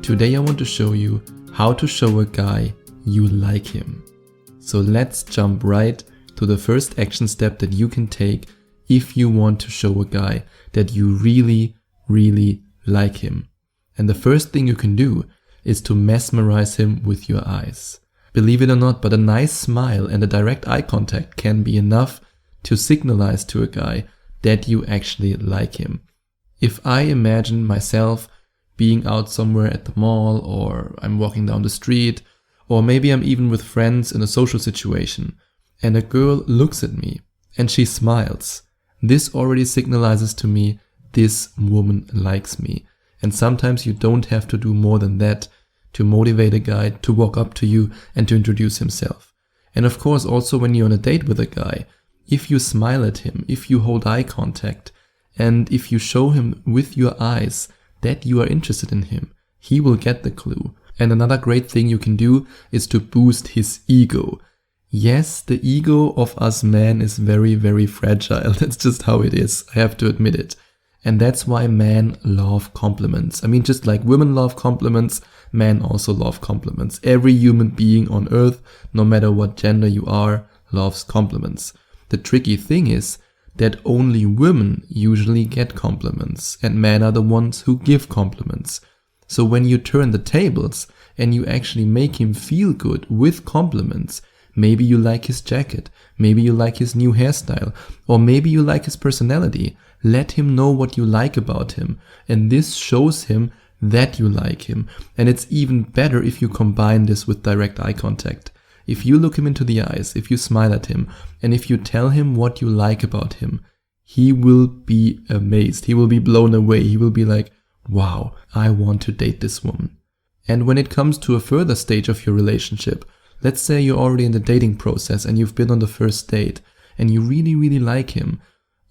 Today I want to show you how to show a guy you like him. So let's jump right to the first action step that you can take if you want to show a guy that you really, really like him. And the first thing you can do is to mesmerize him with your eyes. Believe it or not, but a nice smile and a direct eye contact can be enough to signalize to a guy that you actually like him. If I imagine myself being out somewhere at the mall, or I'm walking down the street, or maybe I'm even with friends in a social situation, and a girl looks at me and she smiles, this already signalizes to me this woman likes me. And sometimes you don't have to do more than that to motivate a guy to walk up to you and to introduce himself. And of course, also when you're on a date with a guy, if you smile at him, if you hold eye contact, and if you show him with your eyes that you are interested in him, he will get the clue. And another great thing you can do is to boost his ego. Yes, the ego of us men is very, very fragile. That's just how it is. I have to admit it. And that's why men love compliments. I mean, just like women love compliments, men also love compliments. Every human being on earth, no matter what gender you are, loves compliments. The tricky thing is that only women usually get compliments, and men are the ones who give compliments. So when you turn the tables and you actually make him feel good with compliments, maybe you like his jacket, maybe you like his new hairstyle, or maybe you like his personality, let him know what you like about him, and this shows him that you like him. And it's even better if you combine this with direct eye contact. If you look him into the eyes, if you smile at him, and if you tell him what you like about him, he will be amazed. He will be blown away. He will be like, wow, I want to date this woman. And when it comes to a further stage of your relationship, let's say you're already in the dating process and you've been on the first date and you really, really like him,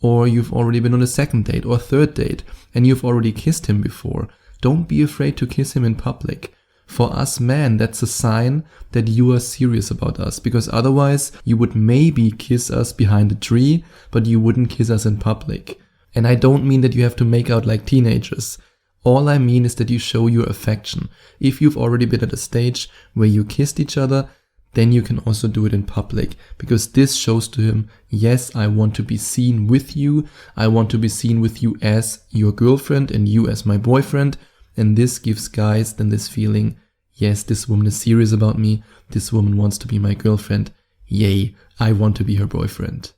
or you've already been on a second date or third date and you've already kissed him before, don't be afraid to kiss him in public. For us men, that's a sign that you are serious about us, because otherwise you would maybe kiss us behind a tree, but you wouldn't kiss us in public. And I don't mean that you have to make out like teenagers. All I mean is that you show your affection. If you've already been at a stage where you kissed each other, then you can also do it in public, because this shows to him, yes, I want to be seen with you. I want to be seen with you as your girlfriend and you as my boyfriend. And this gives guys then this feeling, yes, this woman is serious about me. This woman wants to be my girlfriend. Yay, I want to be her boyfriend.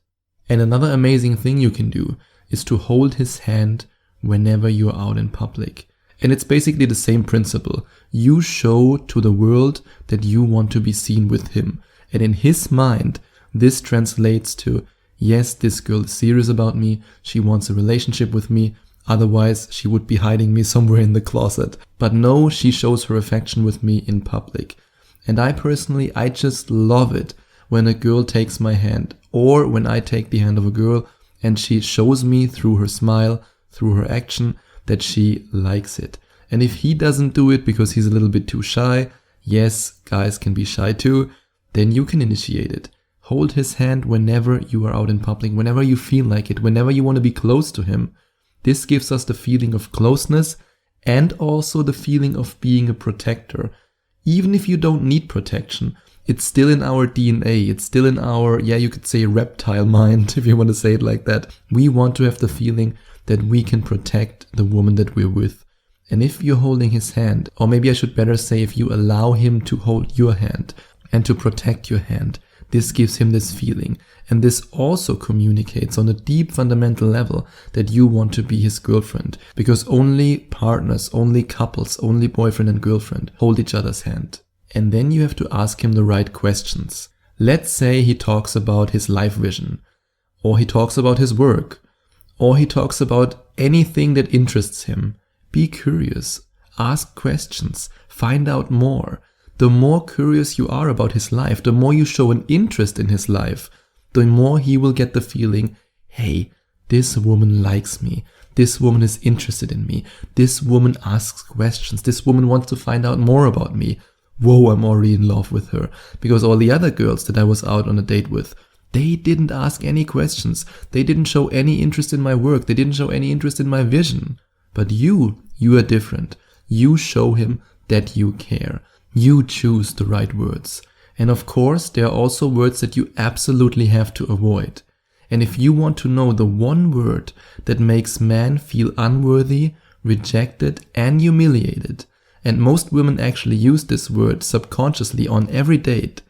And another amazing thing you can do is to hold his hand whenever you're out in public. And it's basically the same principle. You show to the world that you want to be seen with him. And in his mind, this translates to, yes, this girl is serious about me. She wants a relationship with me. Otherwise, she would be hiding me somewhere in the closet. But no, she shows her affection with me in public. And I personally, I just love it when a girl takes my hand, or when I take the hand of a girl and she shows me through her smile, through her action, that she likes it. And if he doesn't do it because he's a little bit too shy, yes, guys can be shy too, then you can initiate it. Hold his hand whenever you are out in public, whenever you feel like it, whenever you want to be close to him. This gives us the feeling of closeness and also the feeling of being a protector. Even if you don't need protection, it's still in our DNA. It's still in our, you could say reptile mind, if you want to say it like that. We want to have the feeling that we can protect the woman that we're with. And if you're holding his hand, or maybe I should better say if you allow him to hold your hand and to protect your hand, this gives him this feeling. And this also communicates on a deep fundamental level that you want to be his girlfriend. Because only partners, only couples, only boyfriend and girlfriend hold each other's hand. And then you have to ask him the right questions. Let's say he talks about his life vision, or he talks about his work, or he talks about anything that interests him. Be curious, ask questions, find out more. The more curious you are about his life, the more you show an interest in his life, the more he will get the feeling, hey, this woman likes me. This woman is interested in me. This woman asks questions. This woman wants to find out more about me. Whoa, I'm already in love with her. Because all the other girls that I was out on a date with, they didn't ask any questions. They didn't show any interest in my work. They didn't show any interest in my vision. But you are different. You show him that you care. You choose the right words. And of course, there are also words that you absolutely have to avoid. And if you want to know the one word that makes men feel unworthy, rejected, and humiliated, and most women actually use this word subconsciously on every date,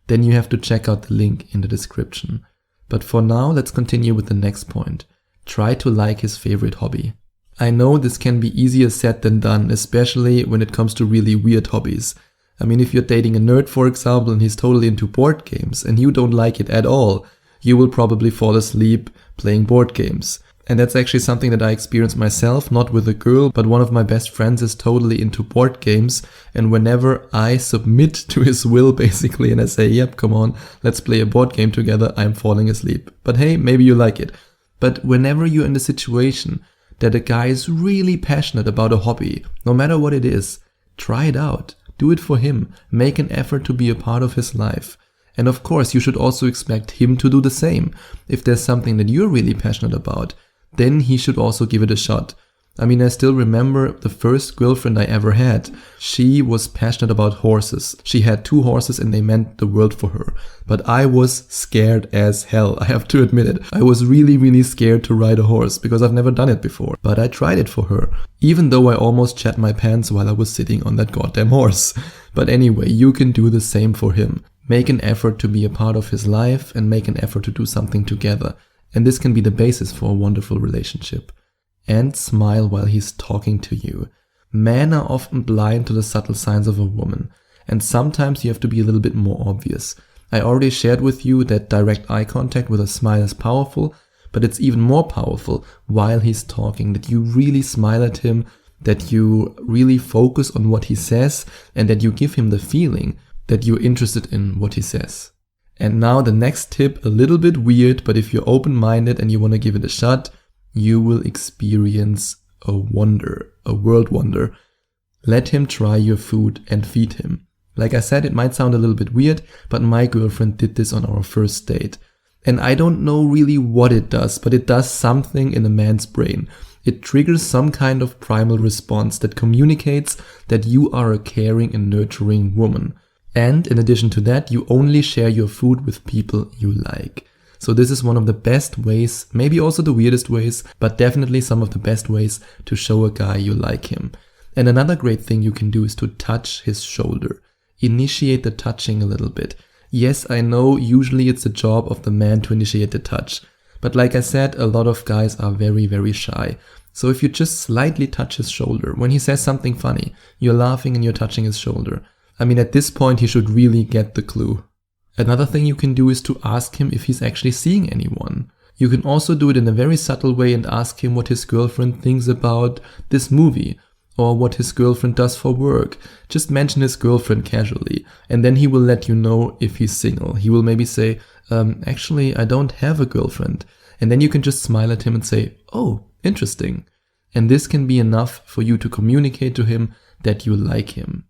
then you have to check out the link in the description. But for now, let's continue with the next point. Try to like his favorite hobby. I know this can be easier said than done, especially when it comes to really weird hobbies. I mean, if you're dating a nerd, for example, and he's totally into board games and you don't like it at all, you will probably fall asleep playing board games. And that's actually something that I experienced myself, not with a girl, but one of my best friends is totally into board games. And whenever I submit to his will, basically, and I say, yep, come on, let's play a board game together, I'm falling asleep. But hey, maybe you like it. But whenever you're in the situation that a guy is really passionate about a hobby, no matter what it is, try it out. Do it for him. Make an effort to be a part of his life. And of course, you should also expect him to do the same. If there's something that you're really passionate about, then he should also give it a shot. I mean, I still remember the first girlfriend I ever had. She was passionate about horses. She had 2 horses and they meant the world for her. But I was scared as hell, I have to admit it. I was really scared to ride a horse because I've never done it before. But I tried it for her, even though I almost shat my pants while I was sitting on that goddamn horse. But anyway, you can do the same for him. Make an effort to be a part of his life and make an effort to do something together. And this can be the basis for a wonderful relationship. And smile while he's talking to you. Men are often blind to the subtle signs of a woman, and sometimes you have to be a little bit more obvious. I already shared with you that direct eye contact with a smile is powerful, but it's even more powerful while he's talking, that you really smile at him, that you really focus on what he says, and that you give him the feeling that you're interested in what he says. And now the next tip, a little bit weird, but if you're open-minded and you want to give it a shot, you will experience a wonder, a world wonder. Let him try your food and feed him. Like I said, it might sound a little bit weird, but my girlfriend did this on our first date. And I don't know really what it does, but it does something in a man's brain. It triggers some kind of primal response that communicates that you are a caring and nurturing woman. And in addition to that, you only share your food with people you like. So this is one of the best ways, maybe also the weirdest ways, but definitely some of the best ways to show a guy you like him. And another great thing you can do is to touch his shoulder. Initiate the touching a little bit. Yes, I know usually it's the job of the man to initiate the touch. But like I said, a lot of guys are very shy. So if you just slightly touch his shoulder, when he says something funny, you're laughing and you're touching his shoulder. I mean, at this point, he should really get the clue. Another thing you can do is to ask him if he's actually seeing anyone. You can also do it in a very subtle way and ask him what his girlfriend thinks about this movie or what his girlfriend does for work. Just mention his girlfriend casually and then he will let you know if he's single. He will maybe say, actually, I don't have a girlfriend. And then you can just smile at him and say, oh, interesting. And this can be enough for you to communicate to him that you like him.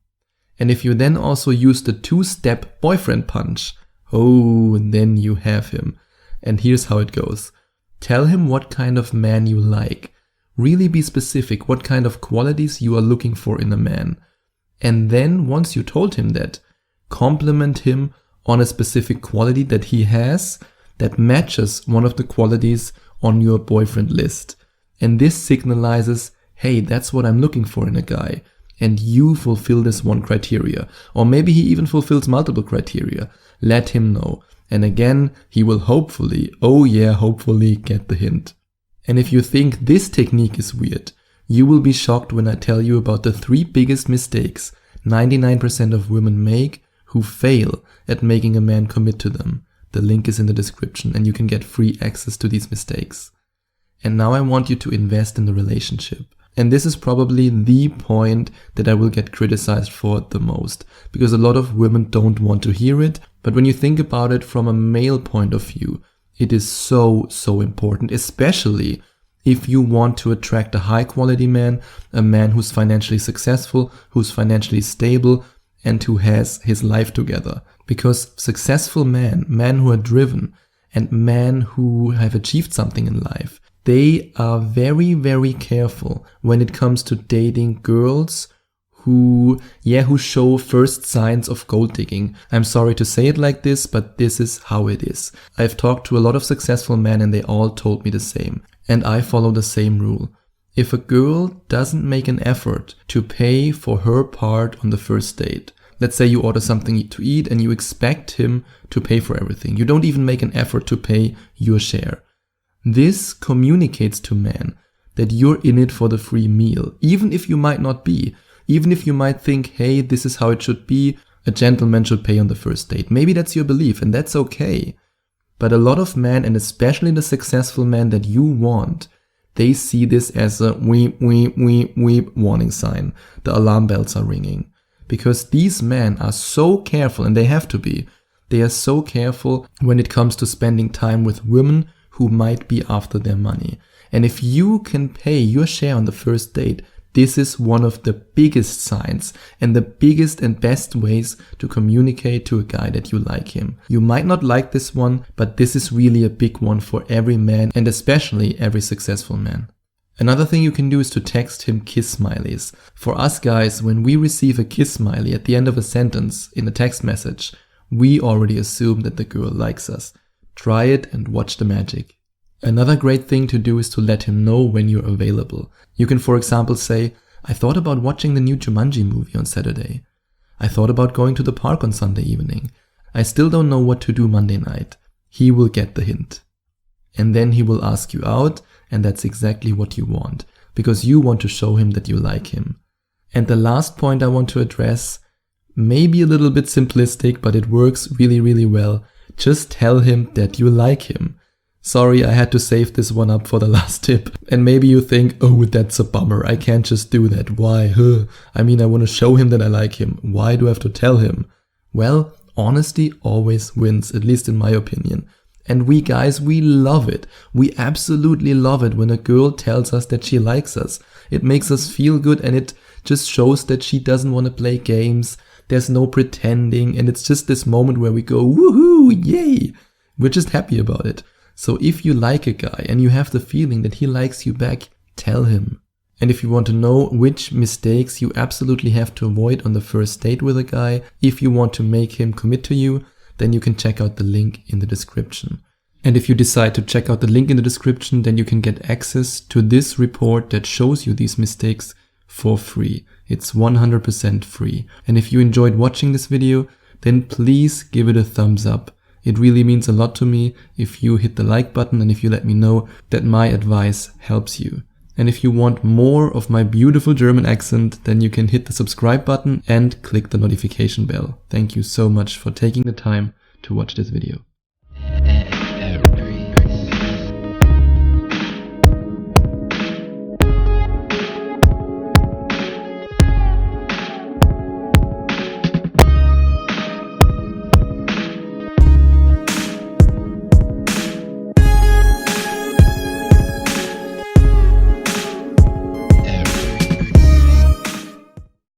And if you then also use the 2-step boyfriend punch, oh, then you have him. And here's how it goes. Tell him what kind of man you like. Really be specific what kind of qualities you are looking for in a man. And then once you told him that, compliment him on a specific quality that he has that matches one of the qualities on your boyfriend list. And this signalizes, hey, that's what I'm looking for in a guy. And you fulfill this one criteria. Or maybe he even fulfills multiple criteria. Let him know. And again, he will hopefully, oh yeah, hopefully get the hint. And if you think this technique is weird, you will be shocked when I tell you about the 3 biggest mistakes 99% of women make who fail at making a man commit to them. The link is in the description and you can get free access to these mistakes. And now I want you to invest in the relationship. And this is probably the point that I will get criticized for the most, because a lot of women don't want to hear it. But when you think about it from a male point of view, it is so important, especially if you want to attract a high quality man, a man who's financially successful, who's financially stable, and who has his life together. Because successful men who are driven, and men who have achieved something in life, they are very careful when it comes to dating girls who show first signs of gold digging. I'm sorry to say it like this, but this is how it is. I've talked to a lot of successful men and they all told me the same. And I follow the same rule. If a girl doesn't make an effort to pay for her part on the first date, let's say you order something to eat and you expect him to pay for everything. You don't even make an effort to pay your share. This communicates to men that you're in it for the free meal, even if you might not be. Even if you might think, hey, this is how it should be, a gentleman should pay on the first date. Maybe that's your belief and that's okay. But a lot of men, and especially the successful men that you want, they see this as a weep, weep, weep, weep warning sign. The alarm bells are ringing. Because these men are so careful, and they have to be. They are so careful when it comes to spending time with women who might be after their money. And if you can pay your share on the first date, this is one of the biggest signs and the biggest and best ways to communicate to a guy that you like him. You might not like this one, but this is really a big one for every man and especially every successful man. Another thing you can do is to text him kiss smileys. For us guys, when we receive a kiss smiley at the end of a sentence in a text message, we already assume that the girl likes us. Try it and watch the magic. Another great thing to do is to let him know when you're available. You can, for example, say, I thought about watching the new Jumanji movie on Saturday. I thought about going to the park on Sunday evening. I still don't know what to do Monday night. He will get the hint. And then he will ask you out, and that's exactly what you want, because you want to show him that you like him. And the last point I want to address, maybe a little bit simplistic, but it works really, really well. Just tell him that you like him. Sorry, I had to save this one up for the last tip. And maybe you think, oh, that's a bummer. I can't just do that. Why? I mean, I want to show him that I like him. Why do I have to tell him? Well, honesty always wins, at least in my opinion. And we guys, we love it. We absolutely love it when a girl tells us that she likes us. It makes us feel good and it just shows that she doesn't want to play games. There's no pretending and it's just this moment where we go, woohoo, yay. We're just happy about it. So if you like a guy and you have the feeling that he likes you back, tell him. And if you want to know which mistakes you absolutely have to avoid on the first date with a guy, if you want to make him commit to you, then you can check out the link in the description. And if you decide to check out the link in the description, then you can get access to this report that shows you these mistakes for free. It's 100% free. And if you enjoyed watching this video, then please give it a thumbs up. It really means a lot to me if you hit the like button and if you let me know that my advice helps you. And if you want more of my beautiful German accent, then you can hit the subscribe button and click the notification bell. Thank you so much for taking the time to watch this video.